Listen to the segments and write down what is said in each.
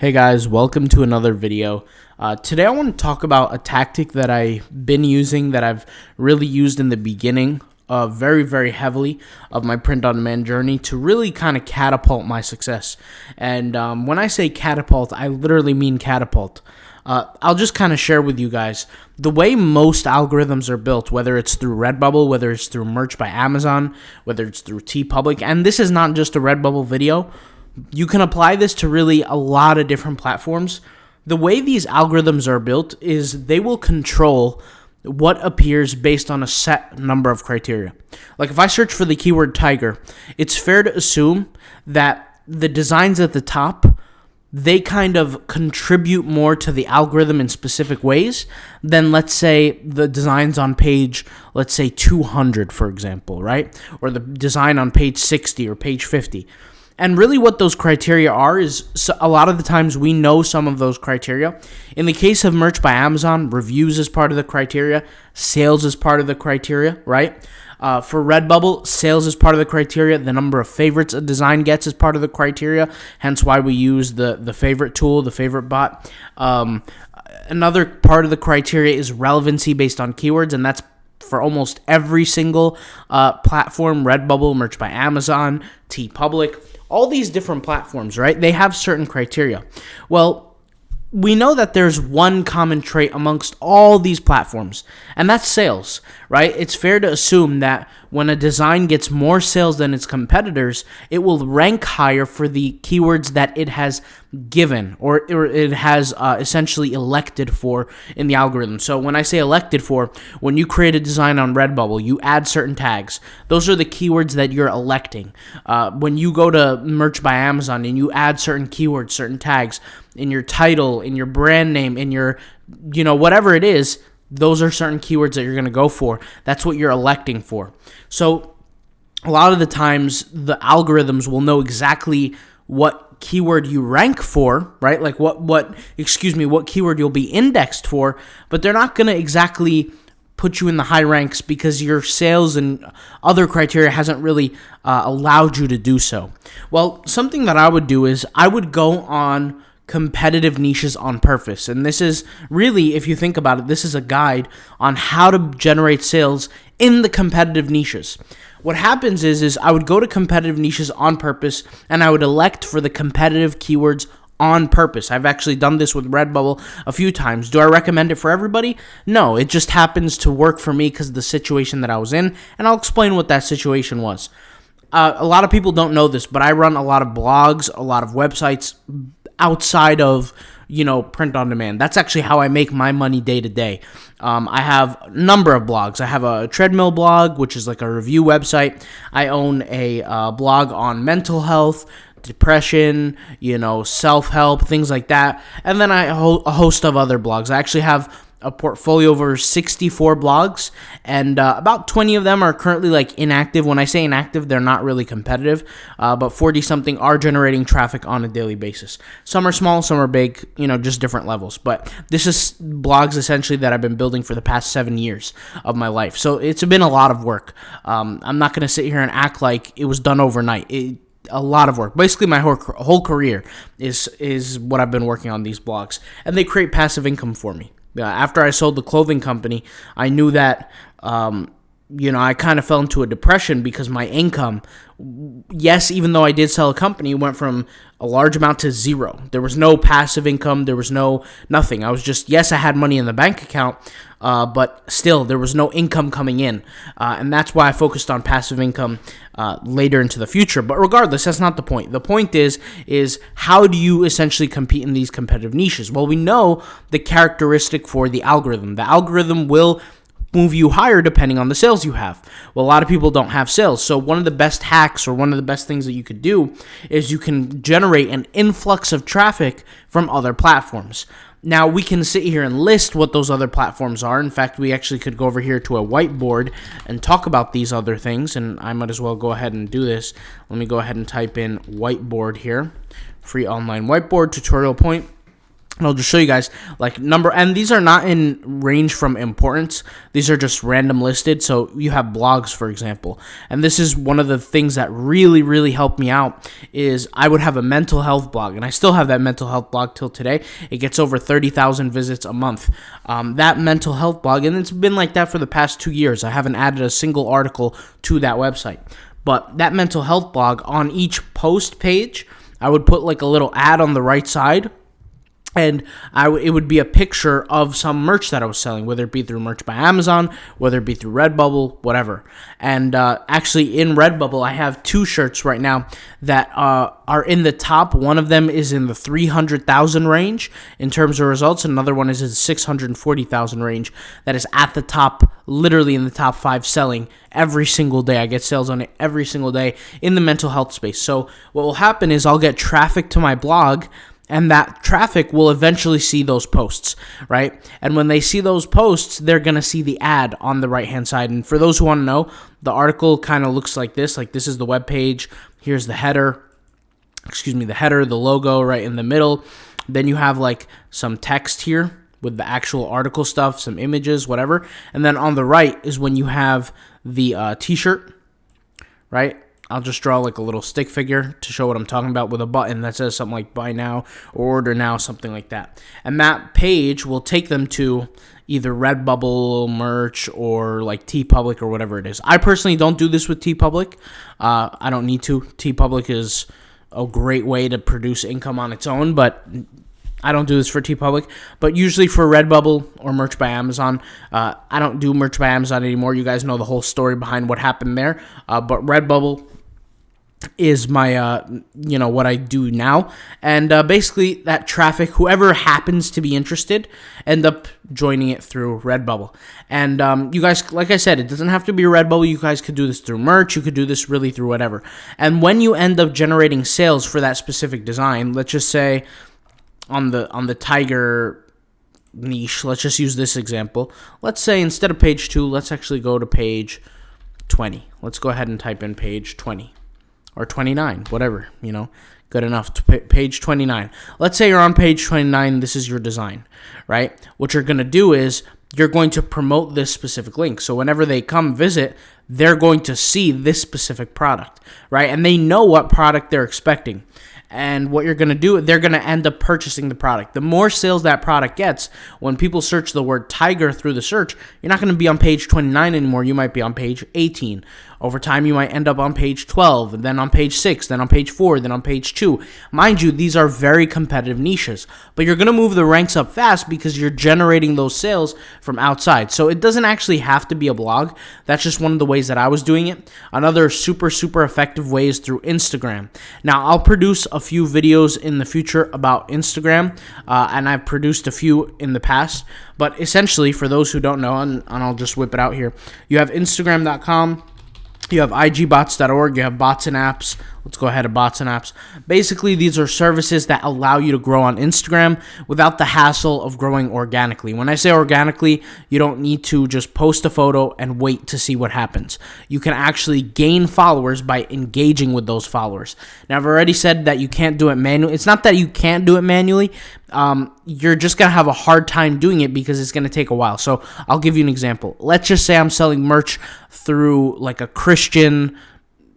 Hey guys, welcome to another video. Today I want to talk about a tactic that I've been using, that I've really used in the beginning, very heavily of my print-on-demand journey to really kind of catapult my success. And when I say catapult, I literally mean catapult. I'll just kind of share with you guys the way most algorithms are built, whether it's through Redbubble, whether it's through merch by Amazon, whether it's through Teepublic. And this is not just a Redbubble video. You can apply this to really a lot of different platforms. The way these algorithms are built is they will control what appears based on a set number of criteria. Like if I search for the keyword tiger, it's fair to assume that the designs at the top, they kind of contribute more to the algorithm in specific ways than, let's say, the designs on page, let's say 200, for example, right? Or the design on page 60 or page 50. And really what those criteria are is, a lot of the times we know some of those criteria. In the case of merch by Amazon, reviews is part of the criteria, sales is part of the criteria, right? For Redbubble, sales is part of the criteria. The number of favorites a design gets is part of the criteria, hence why we use the favorite tool, the favorite bot. Another part of the criteria is relevancy based on keywords, and that's for almost every single platform: Redbubble, merch by Amazon, Teepublic. All these different platforms, right? They have certain criteria. Well, we know that there's one common trait amongst all these platforms, and that's sales, right? It's fair to assume that when a design gets more sales than its competitors, it will rank higher for the keywords that it has given, or it has essentially elected for in the algorithm. So when I say elected for, when you create a design on Redbubble, you add certain tags. Those are the keywords that you're electing. When you go to merch by Amazon and you add certain keywords, certain tags in your title, in your brand name, in your, whatever it is, those are certain keywords that you're going to go for. That's what you're electing for. So a lot of the times the algorithms will know exactly what keyword you rank for, right? Like what keyword you'll be indexed for, but they're not going to exactly put you in the high ranks because your sales and other criteria hasn't really allowed you to do so. Well, something that I would do is I would go on competitive niches on purpose. And this is really, if you think about it, this is a guide on how to generate sales in the competitive niches. What happens is I would go to competitive niches on purpose, and I would elect for the competitive keywords on purpose. I've actually done this with Redbubble a few times. Do I recommend it for everybody? No, it just happens to work for me because of the situation that I was in, and I'll explain what that situation was. A lot of people don't know this, but I run a lot of blogs, a lot of websites outside of, print on demand. That's actually how I make my money day to day. I have a number of blogs. I have a treadmill blog, which is like a review website. I own a blog on mental health, depression, self-help, things like that. And then a host of other blogs. I actually have a portfolio of over 64 blogs, and about 20 of them are currently inactive. When I say inactive, they're not really competitive, but 40-something are generating traffic on a daily basis. Some are small, some are big, just different levels. But this is blogs essentially that I've been building for the past 7 years of my life. So it's been a lot of work. I'm not going to sit here and act like it was done overnight. A lot of work. Basically, my whole career is what I've been working on these blogs, and they create passive income for me. After I sold the clothing company, I knew that, I kind of fell into a depression because my income, yes, even though I did sell a company, went from a large amount to zero. There was no passive income. There was nothing. I was just, yes, I had money in the bank account, but still there was no income coming in. And that's why I focused on passive income later into the future. But regardless, that's not the point. The point is how do you essentially compete in these competitive niches? Well, we know the characteristic for the algorithm. The algorithm will move you higher depending on the sales you have. Well, a lot of people don't have sales. So one of the best hacks, or one of the best things that you could do, is you can generate an influx of traffic from other platforms. Now, we can sit here and list what those other platforms are. In fact, we actually could go over here to a whiteboard and talk about these other things, and I might as well go ahead and do this. Let me go ahead and type in whiteboard here. Free online whiteboard tutorial point. And I'll just show you guys like number, and these are not in range from importance. These are just random listed. So you have blogs, for example, and this is one of the things that really, really helped me out is I would have a mental health blog, and I still have that mental health blog till today. It gets over 30,000 visits a month. That mental health blog, and it's been like that for the past 2 years. I haven't added a single article to that website, but that mental health blog, on each post page, I would put like a little ad on the right side. And it would be a picture of some merch that I was selling, whether it be through Merch by Amazon, whether it be through Redbubble, whatever. And actually, in Redbubble, I have 2 shirts right now that are in the top. One of them is in the 300,000 range in terms of results. Another one is in 640,000 range. That is at the top, literally in the top 5 selling every single day. I get sales on it every single day in the mental health space. So what will happen is I'll get traffic to my blog, and that traffic will eventually see those posts, right? And when they see those posts, they're going to see the ad on the right-hand side. And for those who want to know, the article kind of looks like this. Like, this is the web page. Here's the header. The logo right in the middle. Then you have like some text here with the actual article stuff, some images, whatever. And then on the right is when you have the t-shirt, right? I'll just draw like a little stick figure to show what I'm talking about with a button that says something like buy now or order now, something like that. And that page will take them to either Redbubble merch or like Teepublic or whatever it is. I personally don't do this with Teepublic. I don't need to. Teepublic is a great way to produce income on its own, but I don't do this for Teepublic. But usually for Redbubble or Merch by Amazon, I don't do Merch by Amazon anymore. You guys know the whole story behind what happened there. But Redbubble is my what I do now, and basically that traffic, whoever happens to be interested, end up joining it through Redbubble. And you guys, like I said, it doesn't have to be Redbubble. You guys could do this through merch. You could do this really through whatever. And when you end up generating sales for that specific design, let's just say on the tiger niche, let's just use this example. Let's say instead of page 2, let's actually go to page 20. Let's go ahead and type in page 20. Or 29, whatever, good enough. Page 29. Let's say you're on page 29. This is your design, right? What you're going to do is you're going to promote this specific link. So whenever they come visit, they're going to see this specific product, right? And they know what product they're expecting. And what you're going to do, they're going to end up purchasing the product. The more sales that product gets, when people search the word tiger through the search, you're not going to be on page 29 anymore. You might be on page 18. Over time, you might end up on page 12, and then on page 6, then on page 4, then on page 2. Mind you, these are very competitive niches, but you're going to move the ranks up fast because you're generating those sales from outside. So it doesn't actually have to be a blog. That's just one of the ways that I was doing it. Another super, super effective way is through Instagram. Now, I'll produce a few videos in the future about Instagram, and I've produced a few in the past. But essentially, for those who don't know, and I'll just whip it out here, you have Instagram.com. You have igbots.org, you have bots and apps. Let's go ahead to bots and apps. Basically, these are services that allow you to grow on Instagram without the hassle of growing organically. When I say organically, you don't need to just post a photo and wait to see what happens. You can actually gain followers by engaging with those followers. Now, I've already said that you can't do it manually. It's not that you can't do it manually. You're just going to have a hard time doing it because it's going to take a while. So I'll give you an example. Let's just say I'm selling merch through like a Christian,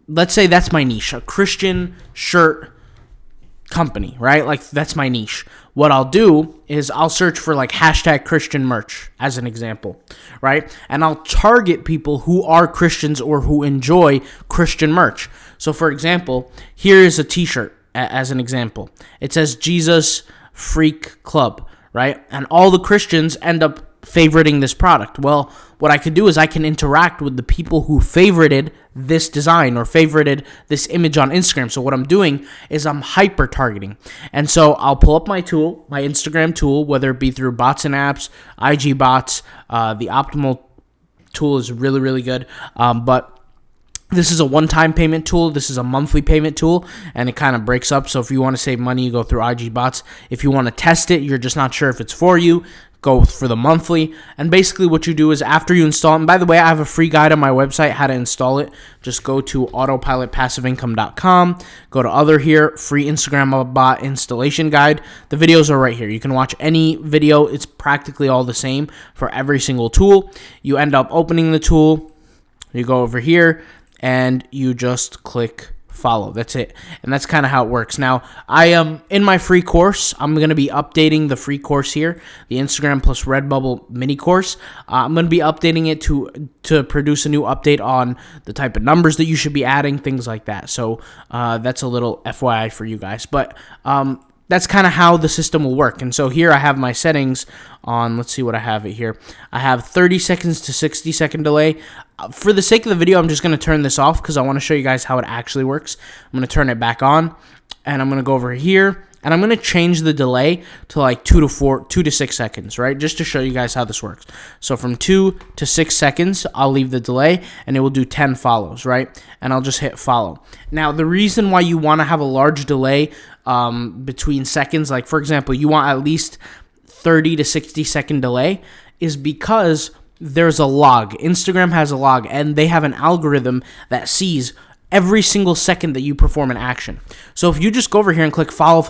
let's say that's my niche, a Christian shirt company, right? Like that's my niche. What I'll do is I'll search for like hashtag Christian merch as an example, right? And I'll target people who are Christians or who enjoy Christian merch. So for example, here is a t-shirt as an example. It says Jesus Freak Club, right? And all the Christians end up favoriting this product. Well, what I could do is I can interact with the people who favorited this design or favorited this image on Instagram. So what I'm doing is I'm hyper targeting. And so I'll pull up my tool, my Instagram tool, whether it be through bots and apps, IG bots. The optimal tool is really, really good. But this is a one-time payment tool. This is a monthly payment tool, and it kind of breaks up. So if you want to save money, you go through IG bots. If you want to test it, you're just not sure if it's for you, go for the monthly. And basically what you do is after you install it, and by the way, I have a free guide on my website how to install it. Just go to autopilotpassiveincome.com, go to other here, free Instagram bot installation guide. The videos are right here. You can watch any video. It's practically all the same for every single tool. You end up opening the tool, you go over here, and you just click follow. That's it. And that's kind of how it works. Now, I am in my free course. I'm going to be updating the free course here, the Instagram plus Redbubble mini course. I'm going to be updating it to produce a new update on the type of numbers that you should be adding, things like that. So that's a little FYI for you guys. But that's kind of how the system will work. And so here I have my settings on, let's see what I have it here. I have 30 seconds to 60 second delay. For the sake of the video, I'm just going to turn this off because I want to show you guys how it actually works. I'm going to turn it back on, and I'm going to go over here, and I'm going to change the delay to like 2 to 6 seconds, right? Just to show you guys how this works. So from 2 to 6 seconds, I'll leave the delay, and it will do 10 follows, right? And I'll just hit follow. Now, the reason why you want to have a large delay between seconds, like for example, you want at least 30 to 60 second delay, is because there's a log. Instagram has a log, and they have an algorithm that sees every single second that you perform an action. So if you just go over here and click follow,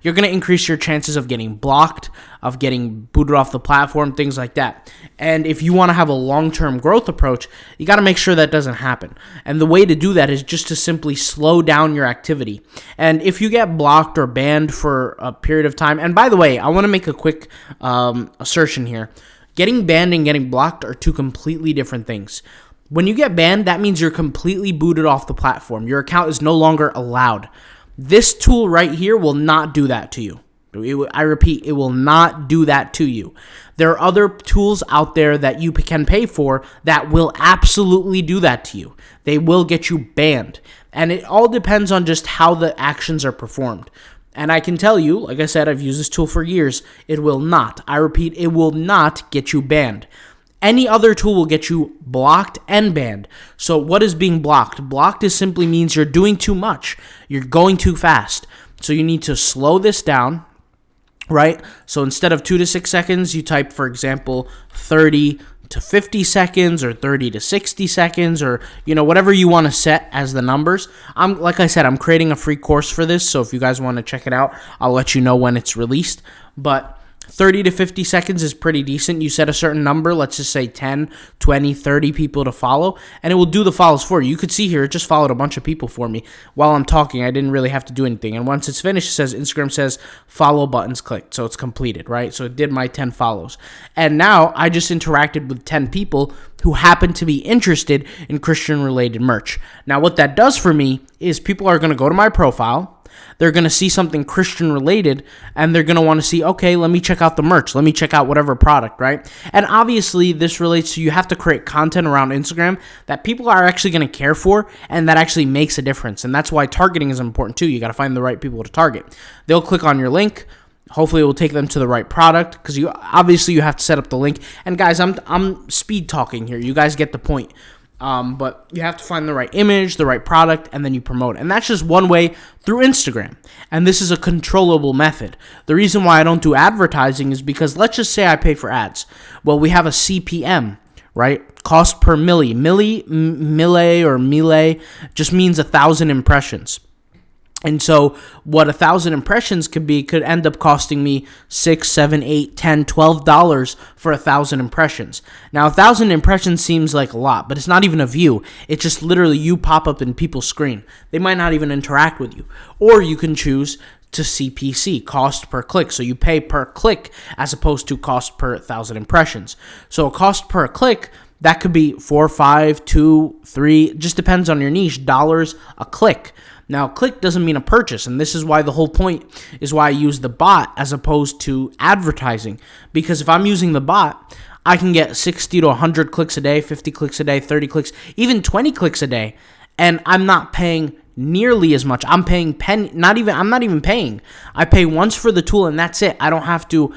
you're going to increase your chances of getting blocked, of getting booted off the platform, things like that. And if you want to have a long-term growth approach, you got to make sure that doesn't happen. And the way to do that is just to simply slow down your activity. And if you get blocked or banned for a period of time, and by the way, I want to make a quick assertion here. Getting banned and getting blocked are two completely different things. When you get banned, that means you're completely booted off the platform. Your account is no longer allowed. This tool right here will not do that to you. I repeat, it will not do that to you. There are other tools out there that you can pay for that will absolutely do that to you. They will get you banned. And it all depends on just how the actions are performed. And I can tell you, like I said, I've used this tool for years, it will not, I repeat, it will not get you banned. Any other tool will get you blocked and banned. So what is being blocked? Blocked is simply means you're doing too much. You're going too fast. So you need to slow this down, right? So instead of 2 to 6 seconds, you type, for example, 30 to 50 seconds or 30 to 60 seconds or, whatever you want to set as the numbers. Like I said, I'm creating a free course for this. So if you guys want to check it out, I'll let you know when it's released. But 30 to 50 seconds is pretty decent. You set a certain number, let's just say 10, 20, 30 people to follow, and it will do the follows for you. You could see here, it just followed a bunch of people for me. While I'm talking, I didn't really have to do anything. And once it's finished, Instagram says follow buttons clicked. So it's completed, right? So it did my 10 follows. And now I just interacted with 10 people who happen to be interested in Christian-related merch. Now what that does for me is people are going to go to my profile, they're going to see something Christian related, and they're going to want to see, okay, let me check out the merch. Let me check out whatever product, right? And obviously, this relates to you have to create content around Instagram that people are actually going to care for and that actually makes a difference. And that's why targeting is important too. You got to find the right people to target. They'll click on your link. Hopefully, it will take them to the right product because you have to set up the link. And guys, I'm speed talking here. You guys get the point. But you have to find the right image, the right product, and then you promote it. And that's just one way through Instagram. And this is a controllable method. The reason why I don't do advertising is because let's just say I pay for ads. Well, we have a CPM, right? Cost per milli. Milli just means 1,000 impressions. And so what 1,000 impressions could end up costing me $6, $7, $8, $10, $12 for 1,000 impressions. Now, 1,000 impressions seems like a lot, but it's not even a view. It's just literally you pop up in people's screen. They might not even interact with you. Or you can choose to CPC, cost per click. So you pay per click as opposed to cost per 1,000 impressions. So a cost per click, that could be 4, 5, 2, 3, just depends on your niche, dollars a click. Now, click doesn't mean a purchase, and this is why the whole point is why I use the bot as opposed to advertising. Because if I'm using the bot, I can get 60 to 100 clicks a day, 50 clicks a day, 30 clicks, even 20 clicks a day, and I'm not paying nearly as much. I'm paying I'm not even paying. I pay once for the tool, and that's it. I don't have to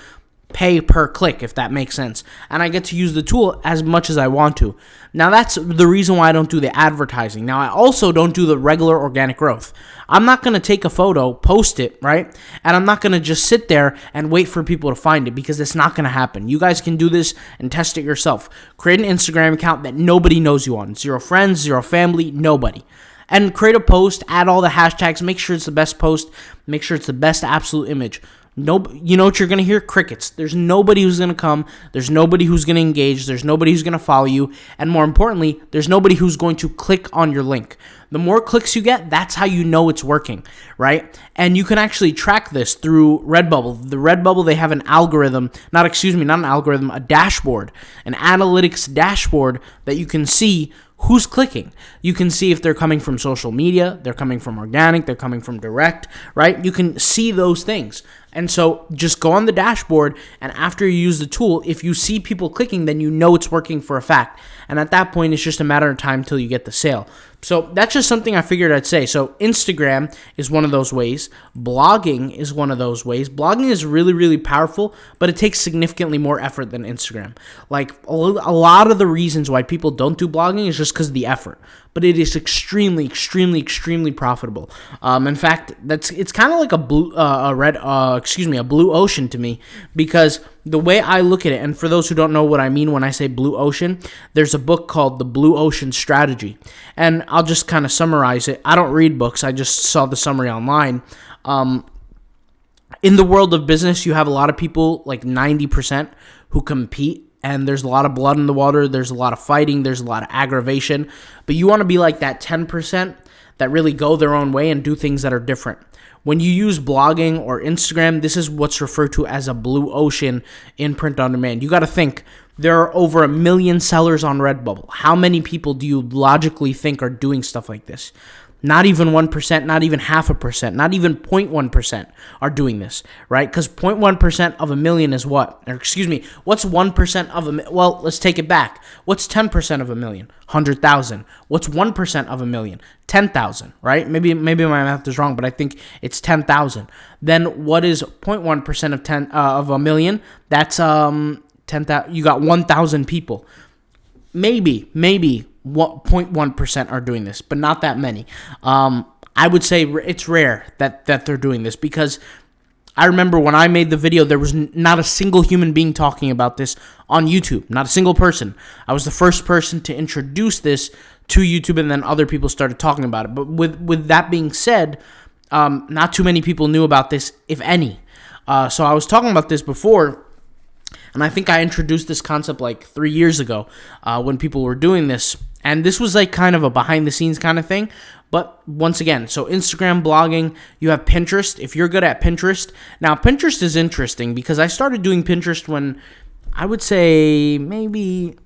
pay per click, if that makes sense. And I get to use the tool as much as I want to. Now, that's the reason why I don't do the advertising. Now, I also don't do the regular organic growth. I'm not going to take a photo, post it, right? And I'm not going to just sit there and wait for people to find it, because it's not going to happen. You guys can do this and test it yourself. Create an Instagram account that nobody knows you on. 0 friends, 0 family, nobody. And create a post, add all the hashtags, make sure it's the best post, make sure it's the best absolute image. No, you know what you're going to hear? Crickets. There's nobody who's going to come. There's nobody who's going to engage. There's nobody who's going to follow you. And more importantly, there's nobody who's going to click on your link. The more clicks you get, that's how you know it's working, right? And you can actually track this through Redbubble. The Redbubble, they have an algorithm, not an algorithm, a dashboard, an analytics dashboard that you can see who's clicking. You can see if they're coming from social media, they're coming from organic, they're coming from direct, right? You can see those things. And so just go on the dashboard, and after you use the tool, if you see people clicking, then you know it's working for a fact. And at that point, it's just a matter of time until you get the sale. So that's just something I figured I'd say. So Instagram is one of those ways. Blogging is one of those ways. Blogging is really, really powerful, but it takes significantly more effort than Instagram. Like a lot of the reasons why people don't do blogging is just because of the effort. But it is extremely, extremely, extremely profitable. In fact, it's kind of like a blue ocean to me, because the way I look at it, and for those who don't know what I mean when I say blue ocean, there's a book called The Blue Ocean Strategy, and I'll just kind of summarize it. I don't read books; I just saw the summary online. In the world of business, you have a lot of people, like 90%, who compete. And there's a lot of blood in the water, there's a lot of fighting, there's a lot of aggravation. But you want to be like that 10% that really go their own way and do things that are different. When you use blogging or Instagram, this is what's referred to as a blue ocean in print on demand. You got to think, there are over 1 million sellers on Redbubble. How many people do you logically think are doing stuff like this? Not even 1%, not even 0.5%, not even 0.1% are doing this, right? Because 0.1% of 1 million is what? Or excuse me, what's 1% of a million? Well, let's take it back. What's 10% of 1 million? 100,000. What's 1% of 1 million? 10,000, right? Maybe my math is wrong, but I think it's 10,000. Then what is 0.1% of 1 million? That's 10,000. You got 1,000 people. Maybe 0.1% are doing this, but not that many. I would say it's rare that they're doing this, because I remember when I made the video, there was not a single human being talking about this on YouTube, not a single person. I was the first person to introduce this to YouTube, and then other people started talking about it. But with that being said, not too many people knew about this, if any. So I was talking about this before, and I think I introduced this concept like 3 years ago when people were doing this. And this was like kind of a behind the scenes kind of thing. But once again, so Instagram, blogging, you have Pinterest. If you're good at Pinterest. Now, Pinterest is interesting because I started doing Pinterest when I would say maybe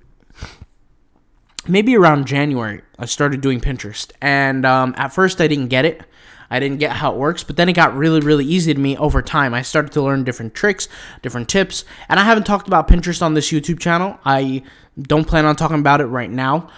around January. I started doing Pinterest. And at first I didn't get it. I didn't get how it works, but then it got really, really easy to me over time. I started to learn different tricks, different tips, and I haven't talked about Pinterest on this YouTube channel. I don't plan on talking about it right now.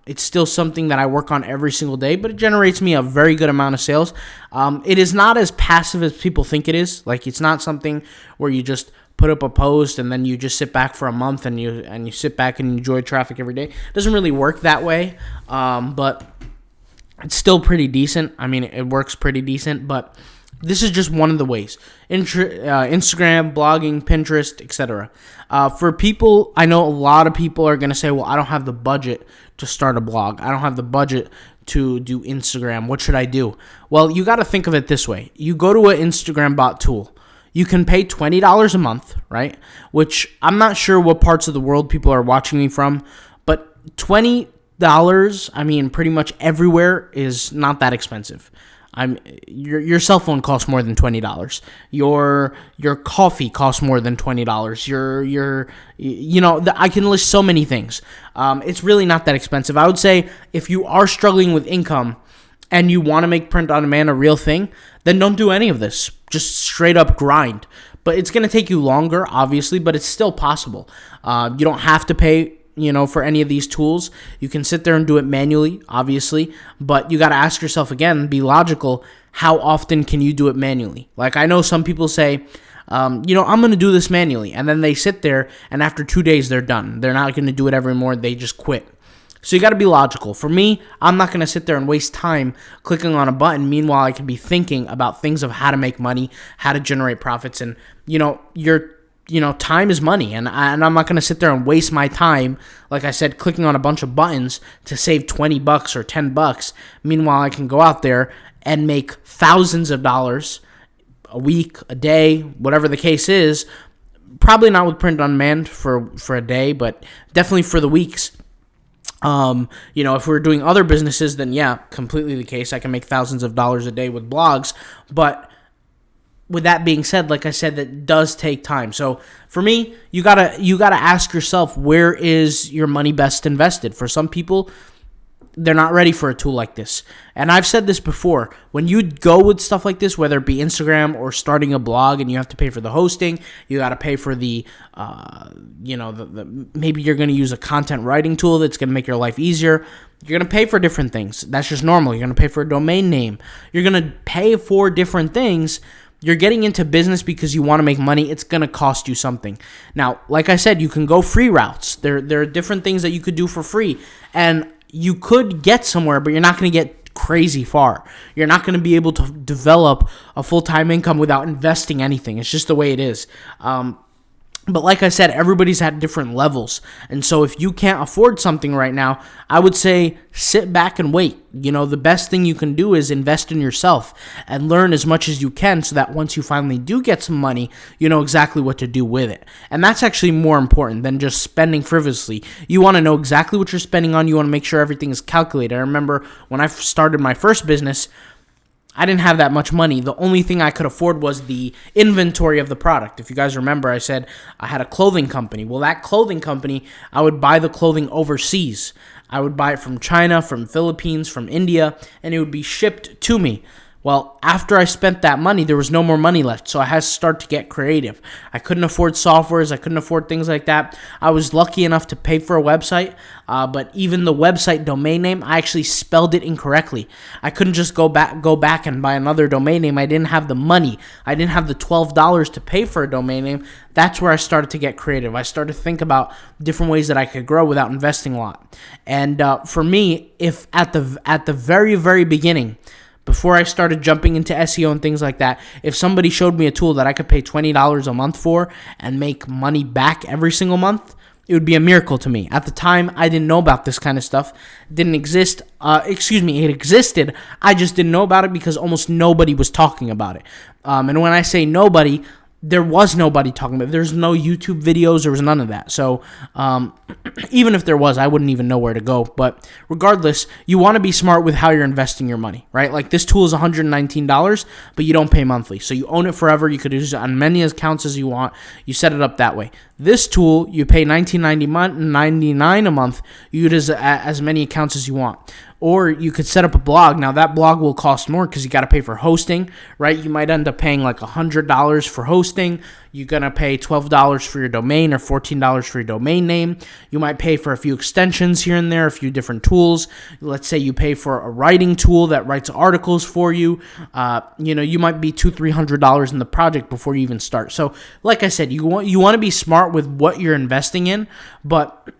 It's still something that I work on every single day, but it generates me a very good amount of sales. It is not as passive as people think it is. Like, it's not something where you just put up a post and then you just sit back for a month and you sit back and enjoy traffic every day. It doesn't really work that way, but it's still pretty decent. I mean, it works pretty decent, but this is just one of the ways. Instagram, blogging, Pinterest, etc. For people, I know a lot of people are going to say, well, I don't have the budget to start a blog. I don't have the budget to do Instagram. What should I do? Well, you got to think of it this way. You go to an Instagram bot tool. You can pay $20 a month, right? Which I'm not sure what parts of the world people are watching me from, but $20, I mean, pretty much everywhere is not that expensive. Your cell phone costs more than $20. Your coffee costs more than $20. I can list so many things. It's really not that expensive. I would say if you are struggling with income and you want to make print on demand a real thing, then don't do any of this. Just straight up grind. But it's going to take you longer, obviously, but it's still possible. You don't have to pay for any of these tools. You can sit there and do it manually, obviously, but you got to ask yourself again, be logical, how often can you do it manually? Like, I know some people say, I'm going to do this manually, and then they sit there, and after 2 days, they're done. They're not going to do it every morning. They just quit. So you got to be logical. For me, I'm not going to sit there and waste time clicking on a button. Meanwhile, I could be thinking about things of how to make money, how to generate profits, and time is money, and I'm not going to sit there and waste my time, like I said, clicking on a bunch of buttons to save $20 or $10. Meanwhile, I can go out there and make thousands of dollars a week, a day, whatever the case is. Probably not with print on demand for a day, but definitely for the weeks. If we're doing other businesses, then yeah, completely the case. I can make thousands of dollars a day with blogs, but with that being said, like I said, that does take time. So for me, you gotta ask yourself, where is your money best invested? For some people, they're not ready for a tool like this. And I've said this before, when you go with stuff like this, whether it be Instagram or starting a blog and you have to pay for the hosting, you got to pay for maybe you're going to use a content writing tool that's going to make your life easier. You're going to pay for different things. That's just normal. You're going to pay for a domain name. You're going to pay for different things. You're getting into business because you want to make money. It's going to cost you something. Now, like I said, you can go free routes. There are different things that you could do for free. And you could get somewhere, but you're not going to get crazy far. You're not going to be able to develop a full-time income without investing anything. It's just the way it is. But like I said, everybody's at different levels. And so if you can't afford something right now, I would say sit back and wait. The best thing you can do is invest in yourself and learn as much as you can so that once you finally do get some money, you know exactly what to do with it. And that's actually more important than just spending frivolously. You want to know exactly what you're spending on. You want to make sure everything is calculated. I remember when I started my first business, I didn't have that much money. The only thing I could afford was the inventory of the product. If you guys remember, I said I had a clothing company. Well, that clothing company, I would buy the clothing overseas. I would buy it from China, from Philippines, from India, and it would be shipped to me. Well, after I spent that money, there was no more money left, so I had to start to get creative. I couldn't afford softwares. I couldn't afford things like that. I was lucky enough to pay for a website, but even the website domain name, I actually spelled it incorrectly. I couldn't just go back and buy another domain name. I didn't have the money. I didn't have the $12 to pay for a domain name. That's where I started to get creative. I started to think about different ways that I could grow without investing a lot. And for me, if at the very, very beginning, before I started jumping into SEO and things like that, if somebody showed me a tool that I could pay $20 a month for and make money back every single month, it would be a miracle to me. At the time, I didn't know about this kind of stuff. It didn't exist. It existed. I just didn't know about it because almost nobody was talking about it. And when I say nobody, there was nobody talking about it. There's no YouTube videos. There was none of that. So even if there was, I wouldn't even know where to go. But regardless, you want to be smart with how you're investing your money, right? Like this tool is $119, but you don't pay monthly. So you own it forever. You could use it on many accounts as you want. You set it up that way. This tool, you pay $19.99 a month. You use as many accounts as you want. Or you could set up a blog. Now, that blog will cost more because you got to pay for hosting, right? You might end up paying like $100 for hosting. You're going to pay $12 for your domain or $14 for your domain name. You might pay for a few extensions here and there, a few different tools. Let's say you pay for a writing tool that writes articles for you. You might be $200-$300 in the project before you even start. So, like I said, you want to be smart with what you're investing in, but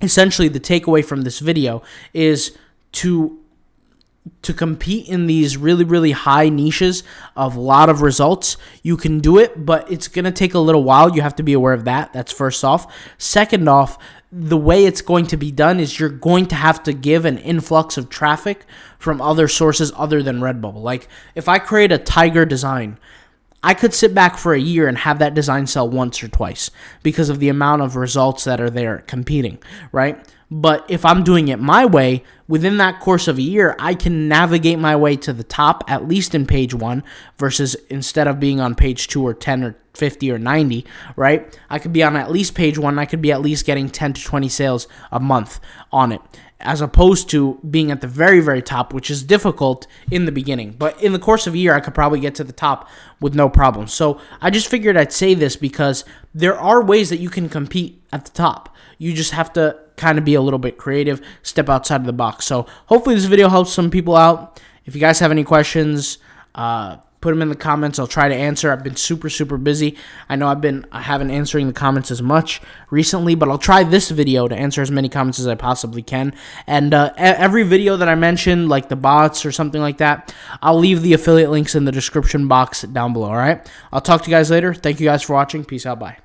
essentially, the takeaway from this video is to compete in these really, really high niches of a lot of results. You can do it, but it's going to take a little while. You have to be aware of that. That's first off. Second off, the way it's going to be done is you're going to have to give an influx of traffic from other sources other than Redbubble. Like, if I create a tiger design, I could sit back for a year and have that design sell once or twice because of the amount of results that are there competing, right? But if I'm doing it my way, within that course of a year, I can navigate my way to the top, at least in page 1, versus instead of being on page 2 or 10 or 50 or 90, right? I could be on at least page 1. I could be at least getting 10 to 20 sales a month on it. as opposed to being at the very, very top, which is difficult in the beginning. But in the course of a year, I could probably get to the top with no problem. So I just figured I'd say this because there are ways that you can compete at the top. You just have to kind of be a little bit creative, step outside of the box. So hopefully this video helps some people out. If you guys have any questions, put them in the comments. I'll try to answer. I've been super busy. I know I haven't answering the comments as much recently, but I'll try this video to answer as many comments as I possibly can. And every video that I mentioned, like the bots or something like that, I'll leave the affiliate links in the description box down below, all right? I'll talk to you guys later. Thank you guys for watching. Peace out. Bye.